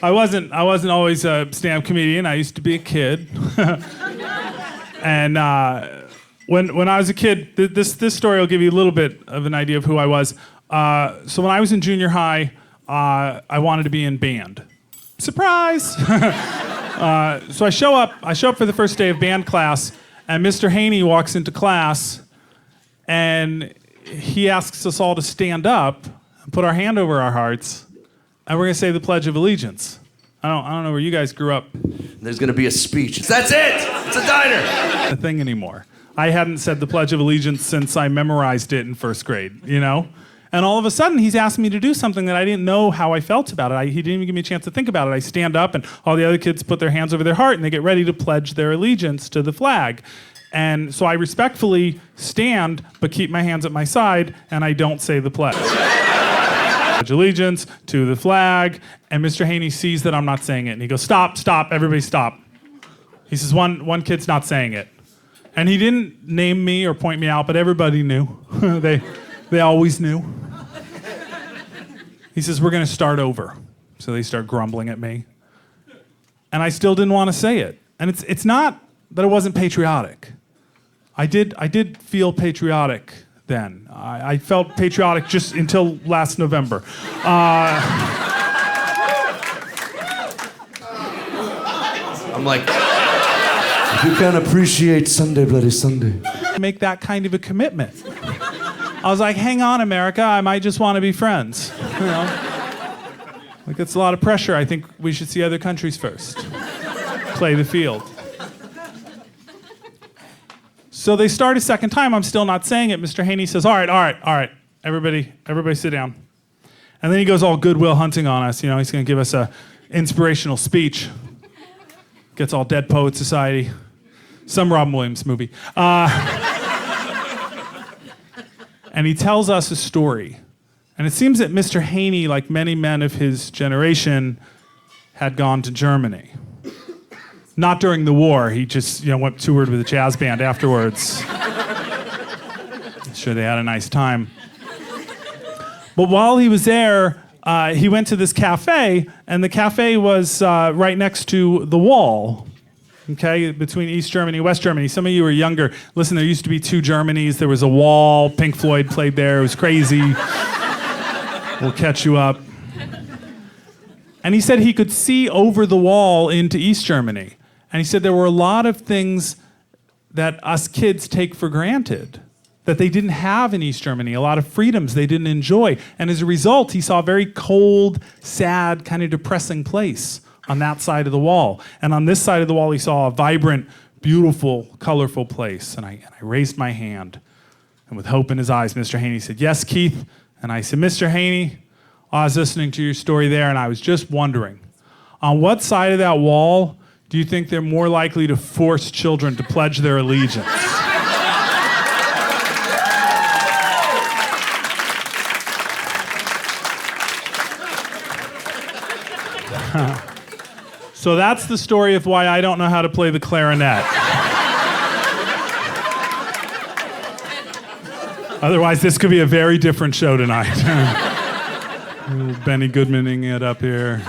I wasn't always a stand-up comedian. I used to be a kid. And when I was a kid, this story will give you a little bit of an idea of who I was. So when I was in junior high, I wanted to be in band. Surprise! So I show up for the first day of band class, and Mr. Haney walks into class, and he asks us all to stand up and put our hand over our hearts, and we're gonna say the Pledge of Allegiance. I don't know where you guys grew up. There's gonna be a speech. That's it! It's a diner! A thing anymore. I hadn't said the Pledge of Allegiance since I memorized it in first grade, you know? And all of a sudden, he's asking me to do something that I didn't know how I felt about it. He didn't even give me a chance to think about it. I stand up, and all the other kids put their hands over their heart, and they get ready to pledge their allegiance to the flag. And so I respectfully stand, but keep my hands at my side, and I don't say the pledge. Pledge allegiance to the flag, and Mr. Haney sees that I'm not saying it, and he goes, stop, everybody stop. He says, one kid's not saying it. And he didn't name me or point me out, but everybody knew. They always knew. He says, we're gonna start over. So they start grumbling at me. And I still didn't want to say it. And it's not that it wasn't patriotic. I did feel patriotic then. I felt patriotic just until last November. I'm like, you can appreciate Sunday, Bloody Sunday. Make that kind of a commitment. I was like, hang on, America, I might just want to be friends. You know? Like, it's a lot of pressure. I think we should see other countries first. Play the field. So they start a second time. I'm still not saying it. Mr. Haney says, all right. Everybody sit down. And then he goes all Goodwill Hunting on us. You know, he's going to give us a inspirational speech. Gets all Dead Poet Society. Some Robin Williams movie. And he tells us a story. And it seems that Mr. Haney, like many men of his generation, had gone to Germany. Not during the war. He just, toured with a jazz band afterwards. Sure, they had a nice time. But while he was there, he went to this cafe, and the cafe was right next to the wall. Okay, between East Germany and West Germany. Some of you are younger. Listen, there used to be two Germanys. There was a wall. Pink Floyd played there. It was crazy. We'll catch you up. And he said he could see over the wall into East Germany. And he said there were a lot of things that us kids take for granted that they didn't have in East Germany, a lot of freedoms they didn't enjoy. And as a result, he saw a very cold, sad, kind of depressing place on that side of the wall. And on this side of the wall, he saw a vibrant, beautiful, colorful place. And I raised my hand. And with hope in his eyes, Mr. Haney said, yes, Keith. And I said, Mr. Haney, I was listening to your story there, and I was just wondering, on what side of that wall do you think they're more likely to force children to pledge their allegiance? So that's the story of why I don't know how to play the clarinet. Otherwise, this could be a very different show tonight. Benny Goodmaning it up here.